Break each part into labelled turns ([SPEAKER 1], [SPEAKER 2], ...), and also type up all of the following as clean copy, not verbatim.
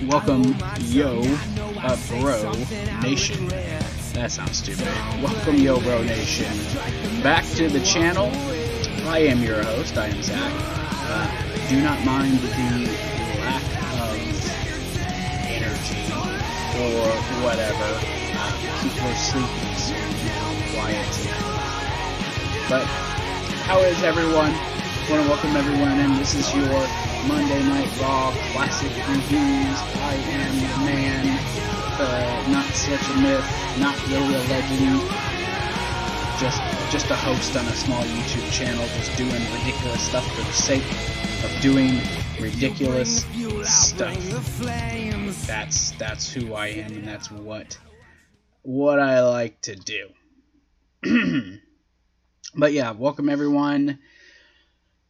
[SPEAKER 1] Welcome, yo, bro nation. That sounds stupid. Welcome, yo, bro nation, back to the channel. I am your host. I am Zach. Do not mind the lack of energy or whatever. People are sleeping, so quiet tonight. But how is everyone? I want to welcome everyone in. This is your Monday Night Raw Classic Reviews. I am the man, not such a myth, not really a legend, just a host on a small YouTube channel, just doing ridiculous stuff for the sake of doing ridiculous stuff. That's who I am, and that's what I like to do. But yeah, welcome everyone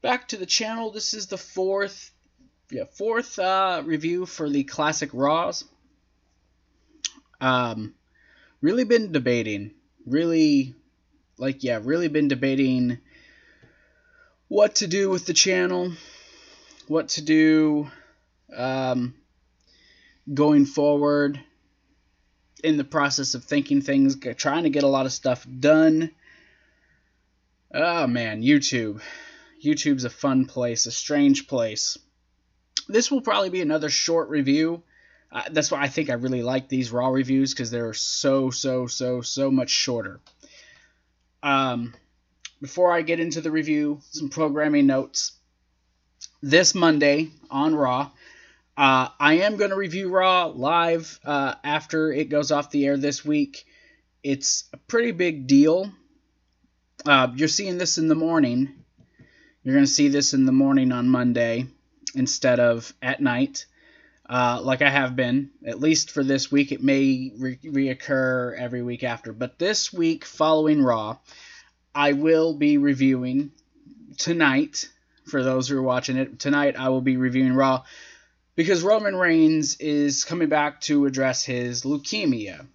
[SPEAKER 1] back to the channel. This is the fourth review for the Classic Raws. Really been debating. Really been debating what to do with the channel, what to do going forward. In the process of thinking things, trying to get a lot of stuff done. Oh man, YouTube's a fun place, a strange place. This will probably be another short review. That's why I think I really like these Raw reviews, because they're so much shorter. Before I get into the review, some programming notes. This Monday on Raw, I am going to review Raw live after it goes off the air this week. It's a pretty big deal. You're seeing this in the morning. You're going to see this in the morning on Monday instead of at night, like I have been. At least for this week. It may reoccur every week after. But this week, following Raw, I will be reviewing tonight. For those who are watching it, tonight I will be reviewing Raw, because Roman Reigns is coming back to address his leukemia.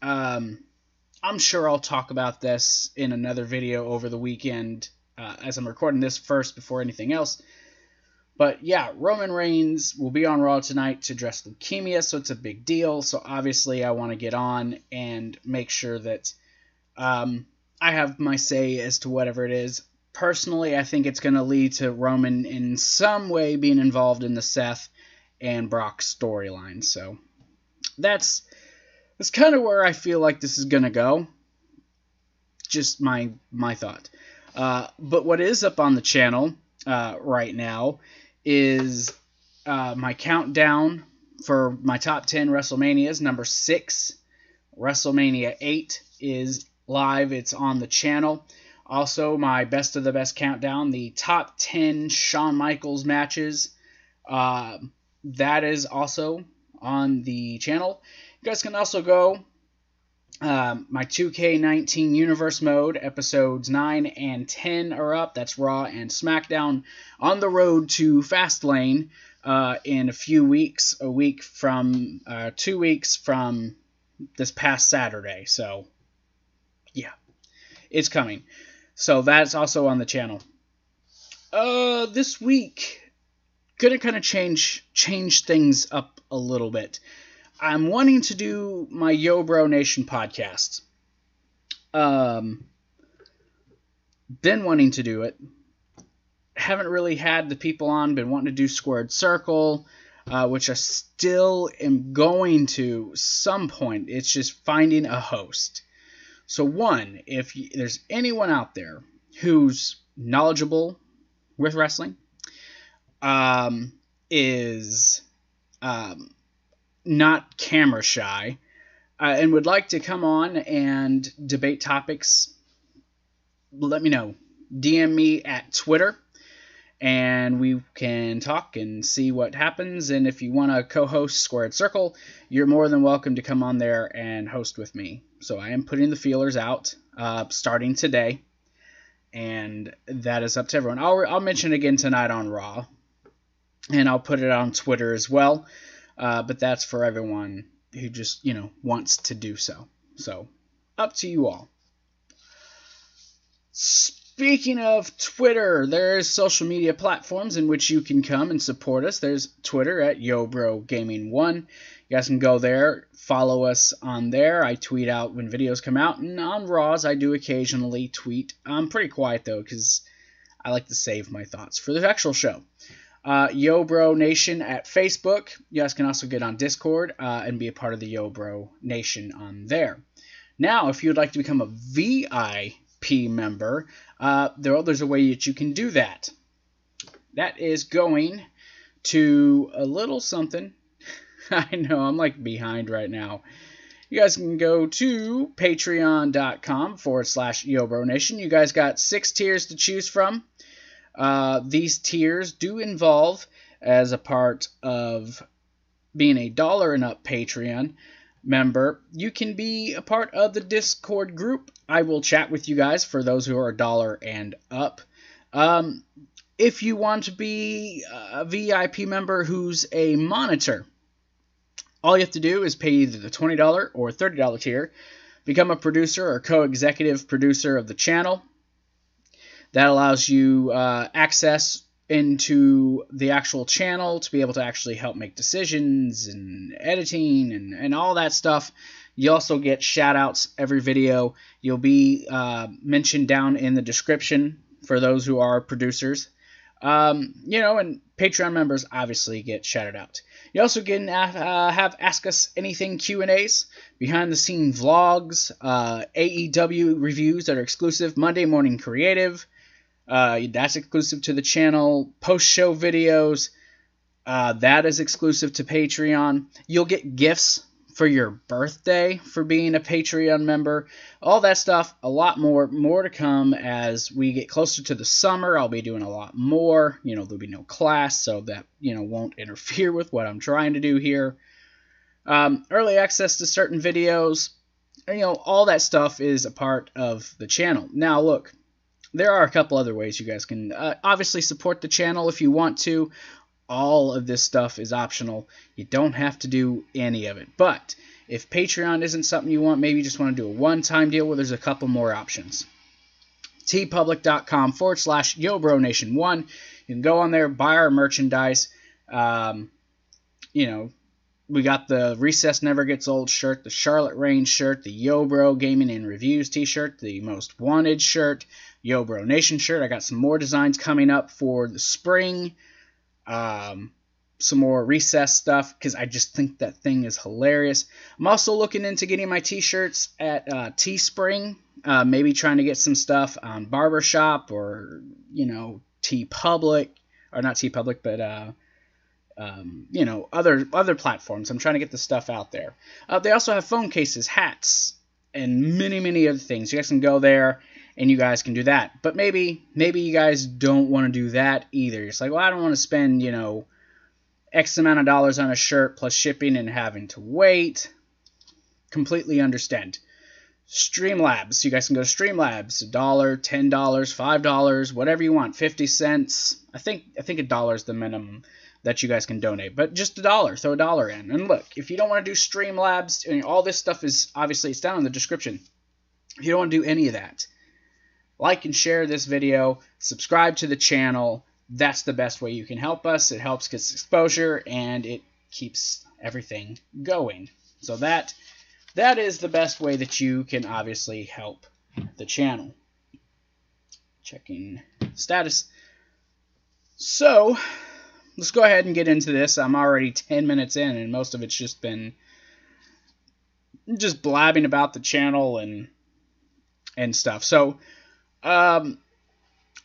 [SPEAKER 1] I'm sure I'll talk about this in another video over the weekend, as I'm recording this first before anything else. But yeah, Roman Reigns will be on Raw tonight to address leukemia, so it's a big deal. So obviously I want to get on and make sure that I have my say as to whatever it is. Personally, I think it's going to lead to Roman in some way being involved in the Seth and Brock storyline. So that's kind of where I feel like this is going to go. Just my thought. But what is up on the channel right now is my countdown for my top 10 WrestleManias. Number 6, WrestleMania 8 is live. It's on the channel. Also, my best of the best countdown, the top 10 Shawn Michaels matches. That is also on the channel. You guys can also go my 2K19 Universe Mode, episodes 9 and 10 are up. That's Raw and SmackDown. On the road to Fastlane in a few weeks, 2 weeks from this past Saturday. So, yeah, it's coming. So that's also on the channel. This week, gonna kind of change things up a little bit. I'm wanting to do my Yo Bro Nation podcast. Been wanting to do it. Haven't really had the people on. Been wanting to do Squared Circle, which I still am going to some point. It's just finding a host. So one, if there's anyone out there who's knowledgeable with wrestling, is not camera shy, and would like to come on and debate topics, let me know. DM me at Twitter, and we can talk and see what happens. And if you want to co-host Squared Circle, you're more than welcome to come on there and host with me. So I am putting the feelers out starting today, and that is up to everyone. I'll mention again tonight on Raw, and I'll put it on Twitter as well. But that's for everyone who just, wants to do so. So, up to you all. Speaking of Twitter, there's social media platforms in which you can come and support us. There's Twitter at YoBroGaming1. You guys can go there, follow us on there. I tweet out when videos come out, and on Raws I do occasionally tweet. I'm pretty quiet though, because I like to save my thoughts for the actual show. YoBro Nation at Facebook. You guys can also get on Discord and be a part of the YoBro Nation on there. Now, if you'd like to become a VIP member, there's a way that you can do that. That is going to a little something. I know, I'm like behind right now. You guys can go to patreon.com/YoBroNation. You guys got 6 tiers to choose from. These tiers do involve, as a part of being a $1 and up Patreon member, you can be a part of the Discord group. I will chat with you guys for those who are $1 and up. If you want to be a VIP member who's a monitor, all you have to do is pay either the $20 or $30 tier, become a producer or co-executive producer of the channel. That allows you access into the actual channel to be able to actually help make decisions and editing and all that stuff. You also get shout-outs every video. You'll be mentioned down in the description for those who are producers. And Patreon members obviously get shouted out. You also can have Ask Us Anything Q&As, behind-the-scene vlogs, AEW reviews that are exclusive, Monday Morning Creative, that's exclusive to the channel, post-show videos, that is exclusive to Patreon. You'll get gifts for your birthday for being a Patreon member. All that stuff, a lot more to come as we get closer to the summer. I'll be doing a lot more. There'll be no class, so that, won't interfere with what I'm trying to do here. Early access to certain videos, all that stuff is a part of the channel. Now, look, there are a couple other ways you guys can obviously support the channel if you want to. All of this stuff is optional. You don't have to do any of it. But if Patreon isn't something you want, maybe you just want to do a one-time deal, well, there's a couple more options. TeePublic.com/YoBroNation1. You can go on there, buy our merchandise. We got the Recess Never Gets Old shirt, the Charlotte Reign shirt, the YoBro Gaming and Reviews t-shirt, the Most Wanted shirt, YoBro Nation shirt. I got some more designs coming up for the spring. Some more Recess stuff, because I just think that thing is hilarious. I'm also looking into getting my t-shirts at Teespring. Maybe trying to get some stuff on Barbershop or, TeePublic. Or not TeePublic, but other platforms. I'm trying to get the stuff out there. They also have phone cases, hats, and many other things. You guys can go there and you guys can do that. But maybe you guys don't want to do that either. It's like, well, I don't want to spend, X amount of dollars on a shirt plus shipping and having to wait. Completely understand. StreamLabs. You guys can go to StreamLabs. $1, $10, $5, whatever you want. 50 cents. I think $1 is the minimum that you guys can donate. But just $1. Throw $1 in. And look, if you don't want to do StreamLabs, all this stuff is, obviously, it's down in the description. If you don't want to do any of that, like and share this video. Subscribe to the channel. That's the best way you can help us. It helps get exposure, and it keeps everything going. So that is the best way that you can obviously help the channel. Checking status. So, let's go ahead and get into this. I'm already 10 minutes in, and most of it's just been just blabbing about the channel and stuff. So,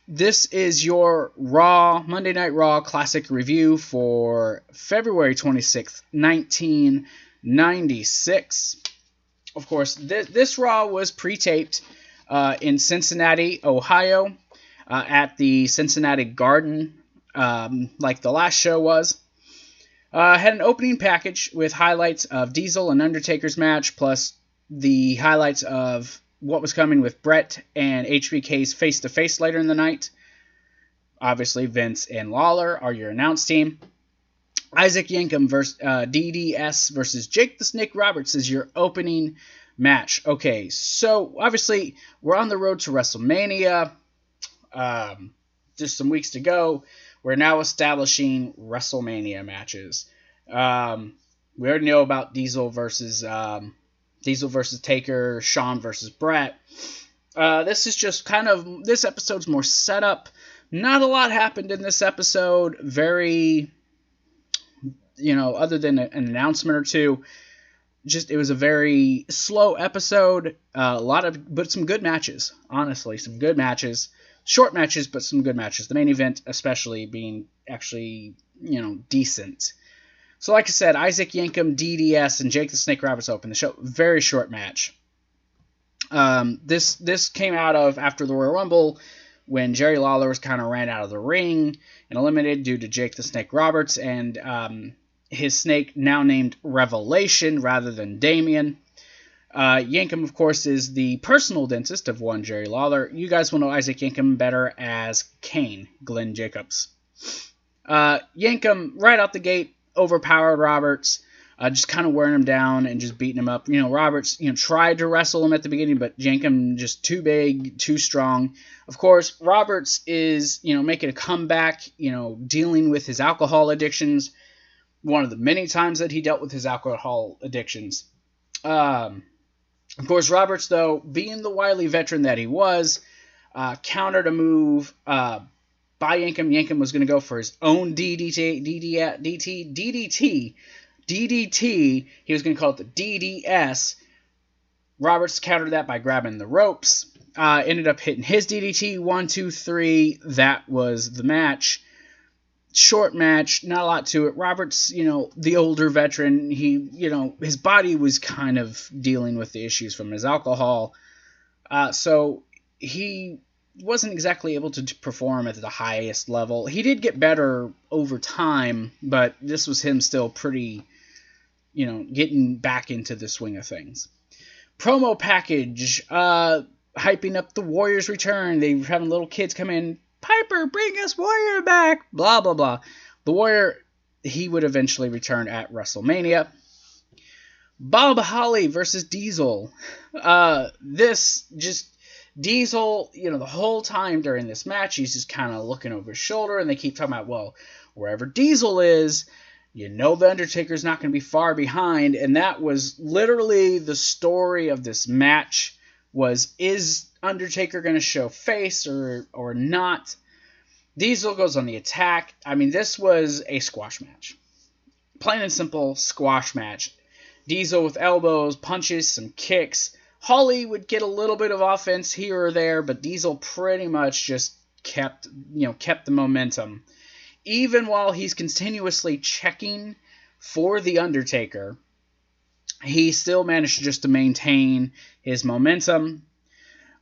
[SPEAKER 1] this is your Monday Night Raw Classic review for February 26th, 1996. Of course, this Raw was pre-taped in Cincinnati, Ohio, at the Cincinnati Garden, like the last show was. Had an opening package with highlights of Diesel and Undertaker's match, plus the highlights of what was coming with Brett and HBK's face-to-face later in the night. Obviously, Vince and Lawler are your announce team. Isaac Yankem versus DDS versus Jake the Snake Roberts is your opening match. Okay, so obviously we're on the road to WrestleMania. Just some weeks to go. We're now establishing WrestleMania matches. We already know about Diesel versus Taker, Shawn versus Brett. This is just kind of, this episode's more setup. Not a lot happened in this episode. Very, other than an announcement or two. Just, it was a very slow episode. But some good matches. Honestly, some good matches. Short matches, but some good matches. The main event especially being actually, decent. So like I said, Isaac Yankem, DDS, and Jake the Snake Roberts open the show. Very short match. This came out of after the Royal Rumble when Jerry Lawler was kind of ran out of the ring and eliminated due to Jake the Snake Roberts and his snake now named Revelation rather than Damien. Yankem, of course, is the personal dentist of one Jerry Lawler. You guys will know Isaac Yankem better as Kane, Glenn Jacobs. Yankem, right out the gate, overpowered Roberts, just kind of wearing him down and just beating him up. Roberts, tried to wrestle him at the beginning, but Yankem just too big, too strong. Of course, Roberts is, making a comeback, dealing with his alcohol addictions. One of the many times that he dealt with his alcohol addictions. Of course, Roberts, though, being the wily veteran that he was, countered a move by Yankem. Yankem was going to go for his own DDT. He was going to call it the DDS. Roberts countered that by grabbing the ropes. Ended up hitting his DDT. 1, 2, 3. That was the match. Short match, not a lot to it. Roberts, the older veteran, he, his body was kind of dealing with the issues from his alcohol. So he wasn't exactly able to perform at the highest level. He did get better over time, but this was him still pretty, getting back into the swing of things. Promo package, hyping up the Warriors' return. They were having little kids come in. Piper, bring us Warrior back, blah, blah, blah. The Warrior, he would eventually return at WrestleMania. Bob Holly versus Diesel. Diesel, the whole time during this match, he's just kind of looking over his shoulder, and they keep talking about, well, wherever Diesel is, the Undertaker's not going to be far behind, and that was literally the story of this match, is Undertaker going to show face or not? Diesel goes on the attack. I mean, this was a squash match. Plain and simple squash match. Diesel with elbows, punches, some kicks. Holly would get a little bit of offense here or there, but Diesel pretty much just kept the momentum. Even while he's continuously checking for the Undertaker, he still managed just to maintain his momentum.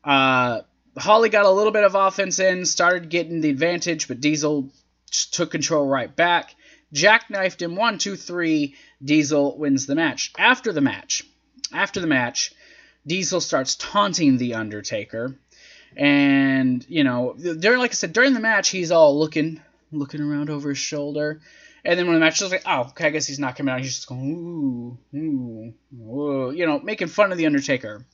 [SPEAKER 1] Holly got a little bit of offense in, started getting the advantage, but Diesel just took control right back. Jackknifed him, 1, 2, 3. Diesel wins the match. After the match, Diesel starts taunting the Undertaker, and during the match, he's all looking around over his shoulder, and then when the match is like, oh, okay, I guess he's not coming out. He's just going, ooh, making fun of the Undertaker.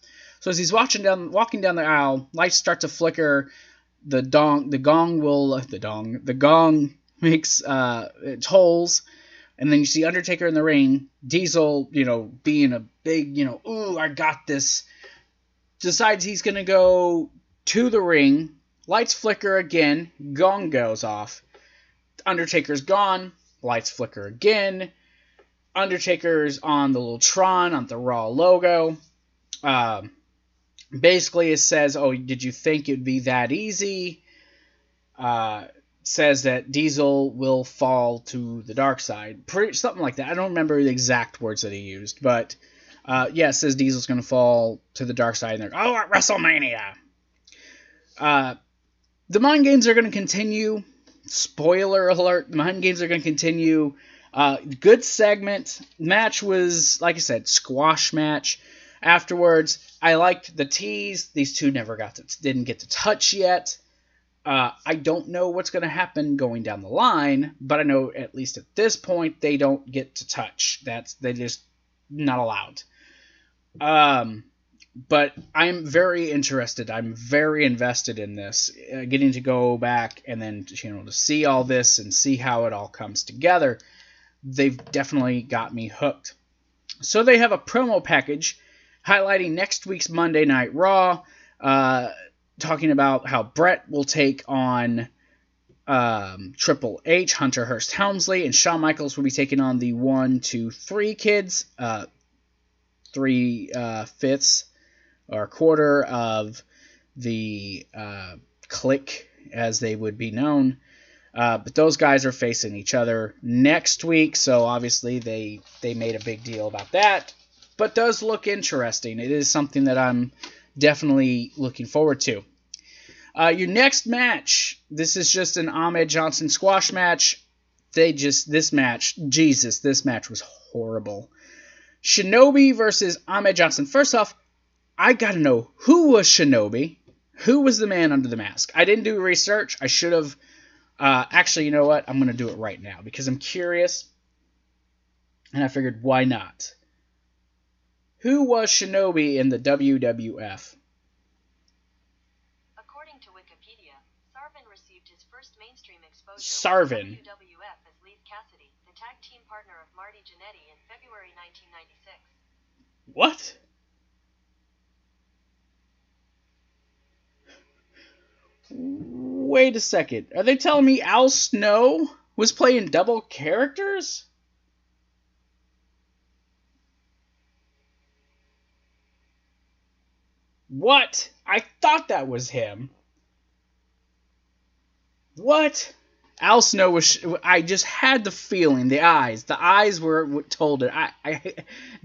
[SPEAKER 1] So as he's walking down the aisle, lights start to flicker. The gong makes it tolls, and then you see Undertaker in the ring. Diesel, being a big, ooh, I got this. Decides he's gonna go to the ring. Lights flicker again. Gong goes off. Undertaker's gone. Lights flicker again. Undertaker's on the little Tron on the Raw logo. Basically, it says, oh, did you think it'd be that easy? Says that Diesel will fall to the dark side. Something like that. I don't remember the exact words that he used, but it says Diesel's going to fall to the dark side. And they're, oh, at WrestleMania! The mind games are going to continue. Spoiler alert, the mind games are going to continue. Good segment. Match was, like I said, squash match. Afterwards, I liked the tease. These two didn't get to touch yet. I don't know what's going to happen going down the line, but I know at least at this point they don't get to touch. They're just not allowed. But I'm very interested. I'm very invested in this. Getting to go back and then to see all this and see how it all comes together. They've definitely got me hooked. So they have a promo package highlighting next week's Monday Night Raw, talking about how Brett will take on Triple H, Hunter Hearst Helmsley, and Shawn Michaels will be taking on the 1, 2, 3 kids, 3/5 or a quarter of the clique, as they would be known. But those guys are facing each other next week, so obviously they made a big deal about that. But does look interesting. It is something that I'm definitely looking forward to. Your next match, this is just an Ahmed Johnson squash match. This match was horrible. Shinobi versus Ahmed Johnson. First off, I gotta know, who was Shinobi? Who was the man under the mask? I didn't do research. I should have. Actually, you know what? I'm going to do it right now because I'm curious. And I figured, why not? Who was Shinobi in the WWF?
[SPEAKER 2] According to Wikipedia, Sarvin received his first mainstream exposure
[SPEAKER 1] Sarvin.
[SPEAKER 2] with WWF as Leif Cassidy, the tag team partner of Marty Jannetty in February 1996.
[SPEAKER 1] What? Wait a second. Are they telling me Al Snow was playing double characters? What? I thought that was him. What? Al Snow was... I just had the feeling. The eyes were what told it.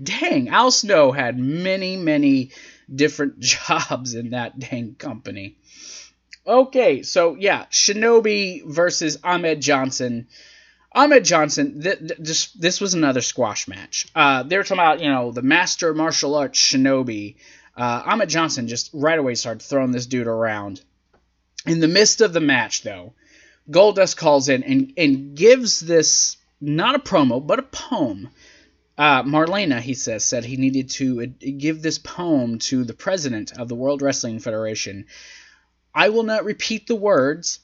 [SPEAKER 1] Dang, Al Snow had many, many different jobs in that dang company. Okay, so yeah, Shinobi versus Ahmed Johnson. Ahmed Johnson, this was another squash match. They were talking about, the master martial arts Shinobi. Ahmed Johnson just right away started throwing this dude around. In the midst of the match, though, Goldust calls in and gives this, not a promo, but a poem. Marlena, he said he needed to give this poem to the president of the World Wrestling Federation. I will not repeat the words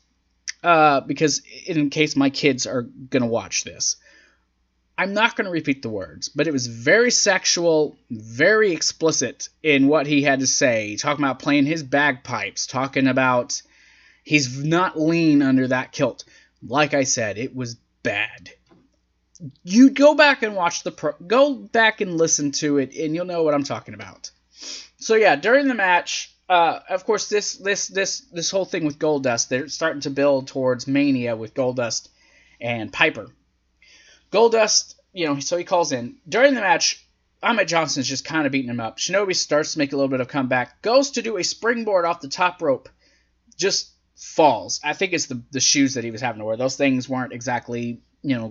[SPEAKER 1] because in case my kids are going to watch this. I'm not going to repeat the words, but it was very sexual, very explicit in what he had to say. Talking about playing his bagpipes, talking about he's not lean under that kilt. Like I said, it was bad. You go back and watch go back and listen to it, and you'll know what I'm talking about. So yeah, during the match, of course, this whole thing with Goldust, they're starting to build towards Mania with Goldust and Piper. Goldust, so he calls in. During the match, Ahmed Johnson's just kind of beating him up. Shinobi starts to make a little bit of comeback, goes to do a springboard off the top rope, just falls. I think it's the shoes that he was having to wear. Those things weren't exactly,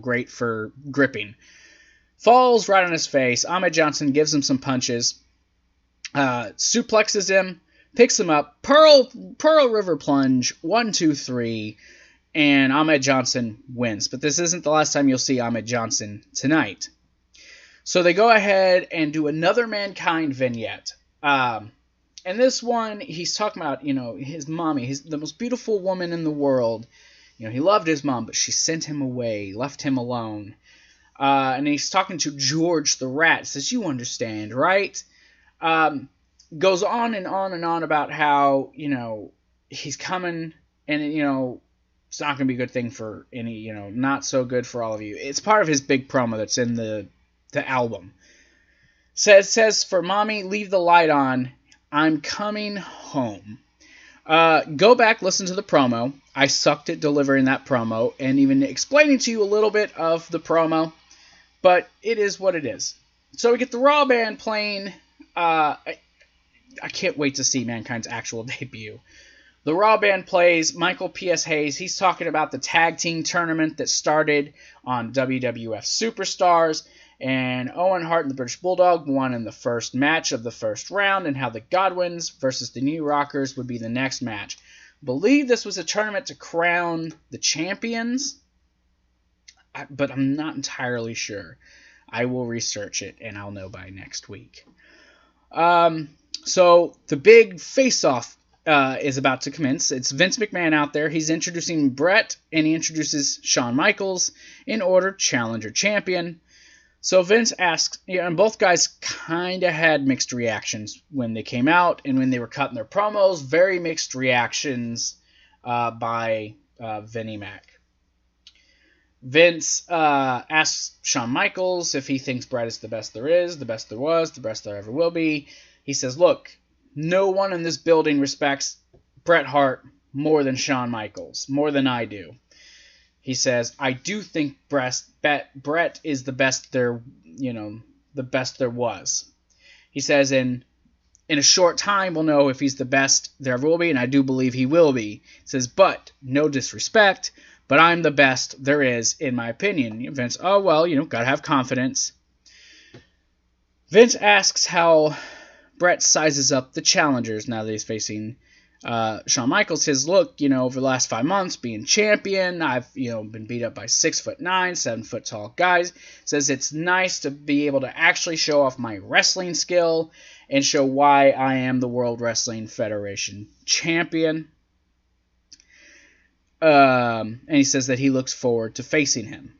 [SPEAKER 1] great for gripping. Falls right on his face. Ahmed Johnson gives him some punches, suplexes him, picks him up, Pearl River Plunge, 1, 2, 3, and Ahmed Johnson wins. But this isn't the last time you'll see Ahmed Johnson tonight. So they go ahead and do another Mankind vignette. And this one, he's talking about, his mommy, the most beautiful woman in the world. He loved his mom, but she sent him away, left him alone. And he's talking to George the Rat. Says, you understand, right? Goes on and on and on about how, he's coming and, it's not going to be a good thing for any, not so good for all of you. It's part of his big promo that's in the album. Says, for mommy, leave the light on. I'm coming home. Go back, listen to the promo. I sucked at delivering that promo and even explaining to you a little bit of the promo, but it is what it is. So we get the Raw band playing. I can't wait to see Mankind's actual debut. The Raw band plays. Michael P.S. Hayes, he's talking about the tag team tournament that started on WWF Superstars, and Owen Hart and the British Bulldog won in the first match of the first round, and how the Godwins versus the New Rockers would be the next match. Believe this was a tournament to crown the champions, but I'm not entirely sure. I will research it, and I'll know by next week. So the big face-off is about to commence. It's Vince McMahon out there. He's introducing Brett, and he introduces Shawn Michaels in order challenger champion. So Vince asks, and both guys kind of had mixed reactions when they came out and when they were cutting their promos. Very mixed reactions by Vinnie Mac. Vince asks Shawn Michaels if he thinks Brett is the best there is, the best there was, the best there ever will be. He says, look, no one in this building respects Bret Hart more than Shawn Michaels, more than I do. He says, I do think Bret is the best there, the best there was. He says, in a short time we'll know if he's the best there ever will be, and I do believe he will be. He says, but, no disrespect, but I'm the best there is, in my opinion. Vince, oh, well, gotta have confidence. Vince asks how Bret sizes up the challengers now that he's facing Shawn Michaels. Says, look, over the last 5 months being champion, I've, been beat up by 6'9", 7-foot tall guys. Says it's nice to be able to actually show off my wrestling skill and show why I am the World Wrestling Federation champion. And he says that he looks forward to facing him.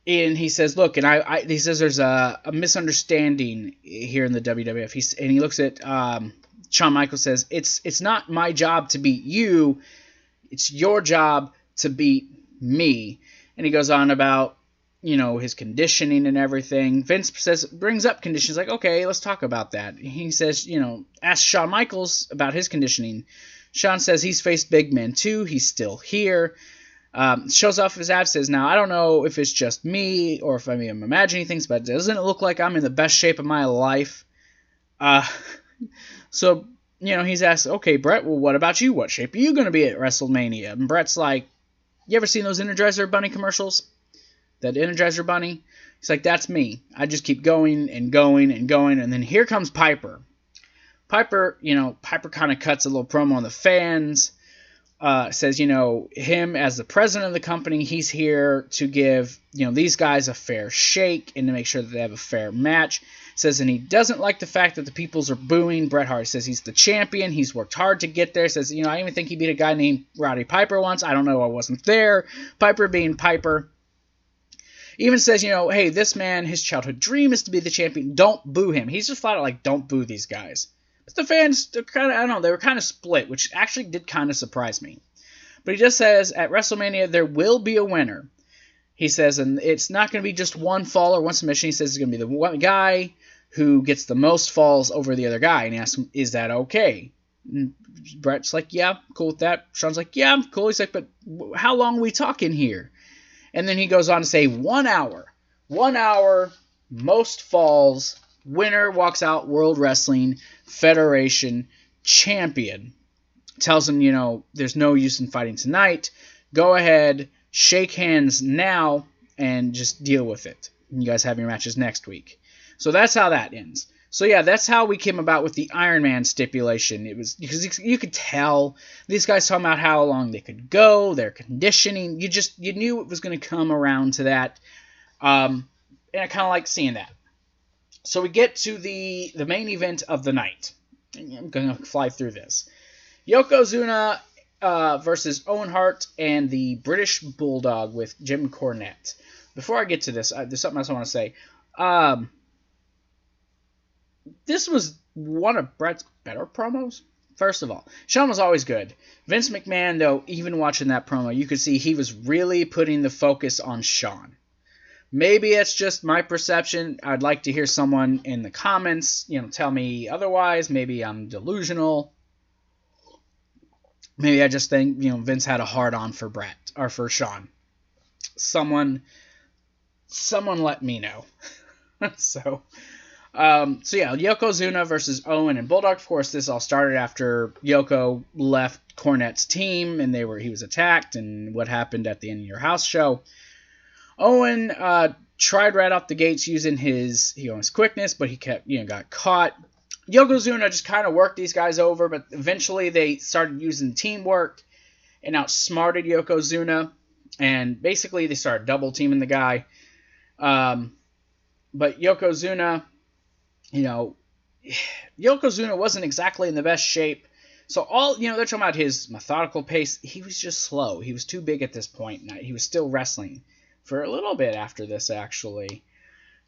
[SPEAKER 1] And he says, look, and he says there's a misunderstanding here in the WWF. And he looks at Shawn Michaels, says, it's not my job to beat you. It's your job to beat me. And he goes on about, his conditioning and everything. Vince brings up conditions, like, okay, let's talk about that. He says, ask Shawn Michaels about his conditioning. Shawn says he's faced big men too. He's still here. Shows off his abs, says, now, I don't know if it's just me or if I'm imagining things, but doesn't it look like I'm in the best shape of my life? So, he's asked, okay, Bret, well, what about you? What shape are you going to be at WrestleMania? And Bret's like, you ever seen those Energizer Bunny commercials? That Energizer Bunny? He's like, that's me. I just keep going and going and going, and then here comes Piper. Piper kind of cuts a little promo on the fans. Says, him as the president of the company, he's here to give, these guys a fair shake and to make sure that they have a fair match. Says, and he doesn't like the fact that the peoples are booing Bret Hart. He says he's the champion. He's worked hard to get there. Says, I even think he beat a guy named Roddy Piper once. I don't know. I wasn't there. Piper being Piper. Even says, hey, this man, his childhood dream is to be the champion. Don't boo him. He's just flat out like, don't boo these guys. But the fans, they were kind of split, which actually did kind of surprise me. But he just says, at WrestleMania, there will be a winner. He says, and it's not going to be just one fall or one submission. He says it's going to be the one guy who gets the most falls over the other guy. And he asks him, is that okay? And Bret's like, yeah, cool with that. Shawn's like, yeah, I'm cool. He's like, but how long are we talking here? And then he goes on to say 1 hour. 1 hour, most falls, winner walks out World Wrestling Federation champion. Tells him, there's no use in fighting tonight. Go ahead, shake hands now, and just deal with it. And you guys have your matches next week. So that's how that ends. So yeah, that's how we came about with the Iron Man stipulation. It was because you could tell these guys talking about how long they could go, their conditioning. You knew it was going to come around to that. And I kind of like seeing that. So we get to the main event of the night. I'm going to fly through this. Yokozuna versus Owen Hart and the British Bulldog with Jim Cornette. Before I get to this, there's something else I want to say. This was one of Bret's better promos. First of all, Shawn was always good. Vince McMahon, though, even watching that promo, you could see he was really putting the focus on Shawn. Maybe it's just my perception. I'd like to hear someone in the comments, tell me otherwise. Maybe I'm delusional. Maybe I just think, Vince had a hard-on for Bret, or for Shawn. Someone let me know. So yeah, Yokozuna versus Owen and Bulldog. Of course, this all started after Yoko left Cornette's team, and he was attacked, and what happened at the End of Your House show. Owen tried right off the gates using his quickness, but he kept, got caught. Yokozuna just kind of worked these guys over, but eventually they started using teamwork and outsmarted Yokozuna, and basically they started double teaming the guy. But Yokozuna you know, Yokozuna wasn't exactly in the best shape. So they're talking about his methodical pace. He was just slow. He was too big at this point. He was still wrestling for a little bit after this, actually.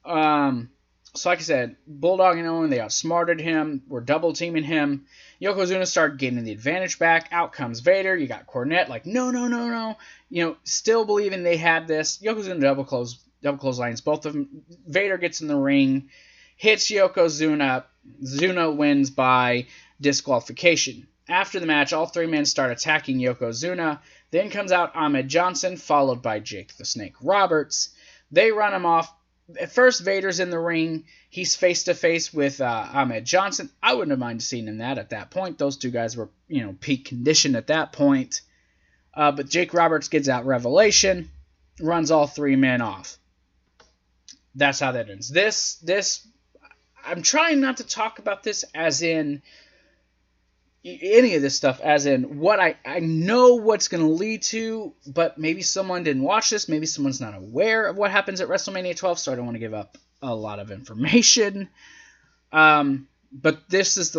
[SPEAKER 1] So like I said, Bulldog and Owen, they outsmarted him. We're double teaming him. Yokozuna started getting the advantage back. Out comes Vader. You got Cornette like, no. Still believing they had this. Yokozuna double clotheslines both of them. Vader gets in the ring, hits Yokozuna. Zuna wins by disqualification. After the match, all three men start attacking Yokozuna. Then comes out Ahmed Johnson, followed by Jake the Snake Roberts. They run him off. At first, Vader's in the ring. He's face-to-face with Ahmed Johnson. I wouldn't have minded seeing him at that point. Those two guys were, peak condition at that point. But Jake Roberts gets out Revelation, runs all three men off. That's how that ends. This, I'm trying not to talk about this as in any of this stuff as in what I know what's going to lead to, but maybe someone didn't watch this, maybe someone's not aware of what happens at WrestleMania 12, so I don't want to give up a lot of information. But this isn't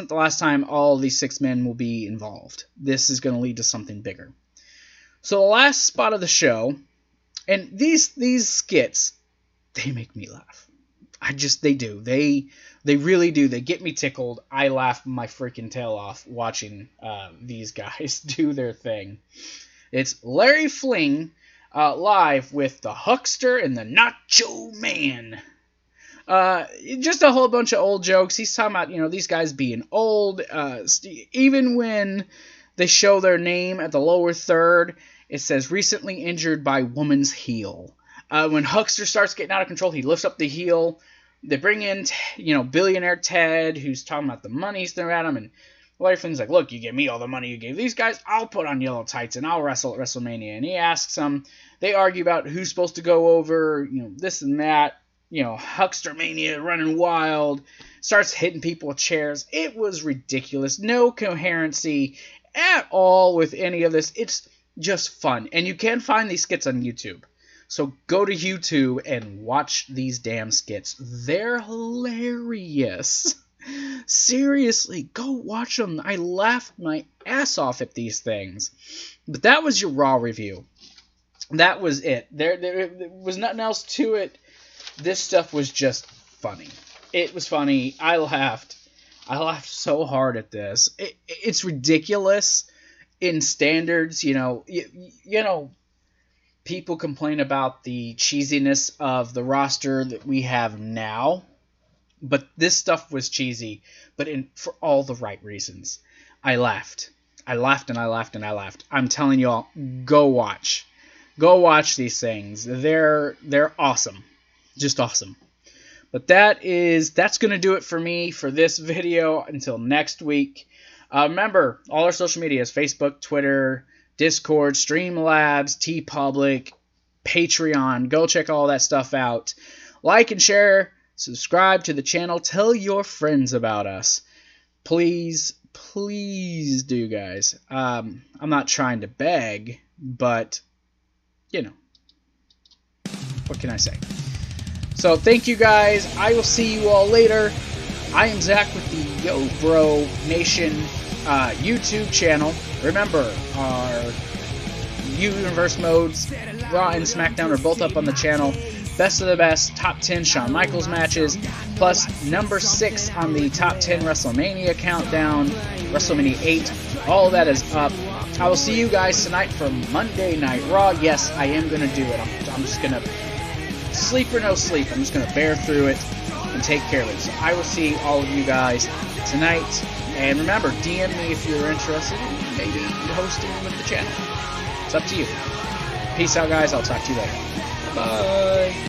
[SPEAKER 1] the last time all these 6 men will be involved. This is going to lead to something bigger. So the last spot of the show, and these skits, they make me laugh. They do. They really do. They get me tickled. I laugh my freaking tail off watching these guys do their thing. It's Larry Fling live with the Huckster and the Nacho Man. Just a whole bunch of old jokes. He's talking about, these guys being old. Even when they show their name at the lower third, it says recently injured by woman's heel. When Huckster starts getting out of control, he lifts up the heel. They bring in, billionaire Ted, who's talking about the money he's throwing at him, and Larry Fling's like, look, you give me all the money you gave these guys, I'll put on yellow tights and I'll wrestle at WrestleMania. And he asks them, they argue about who's supposed to go over, this and that, Huckster Mania running wild, starts hitting people with chairs. It was ridiculous. No coherency at all with any of this. It's just fun. And you can find these skits on YouTube. So go to YouTube and watch these damn skits. They're hilarious. Seriously, go watch them. I laughed my ass off at these things. But that was your Raw review. That was it. There was nothing else to it. This stuff was just funny. It was funny. I laughed. I laughed so hard at this. It's ridiculous in standards. People complain about the cheesiness of the roster that we have now, but this stuff was cheesy, but for all the right reasons. I laughed. I laughed and I laughed and I laughed. I'm telling you all, go watch. Go watch these things. They're awesome. Just awesome. But that's going to do it for me for this video until next week. Remember, all our social media is Facebook, Twitter, Discord, StreamLabs, TeePublic, Patreon. Go check all that stuff out. Like and share. Subscribe to the channel. Tell your friends about us. Please, please do, guys. I'm not trying to beg, but, what can I say? So, thank you, guys. I will see you all later. I am Zach with the Yo Bro Nation YouTube channel. Remember, our Universe modes, Raw and SmackDown, are both up on the channel. Best of the best, top 10 Shawn Michaels matches, plus number 6 on the top 10 WrestleMania countdown, WrestleMania 8. All of that is up. I will see you guys tonight for Monday Night Raw. Yes, I am going to do it. I'm just going to, sleep or no sleep, I'm just going to bear through it and take care of it. So I will see all of you guys tonight. And remember, DM me if you're interested in maybe hosting with the channel. It's up to you. Peace out, guys. I'll talk to you later. Bye.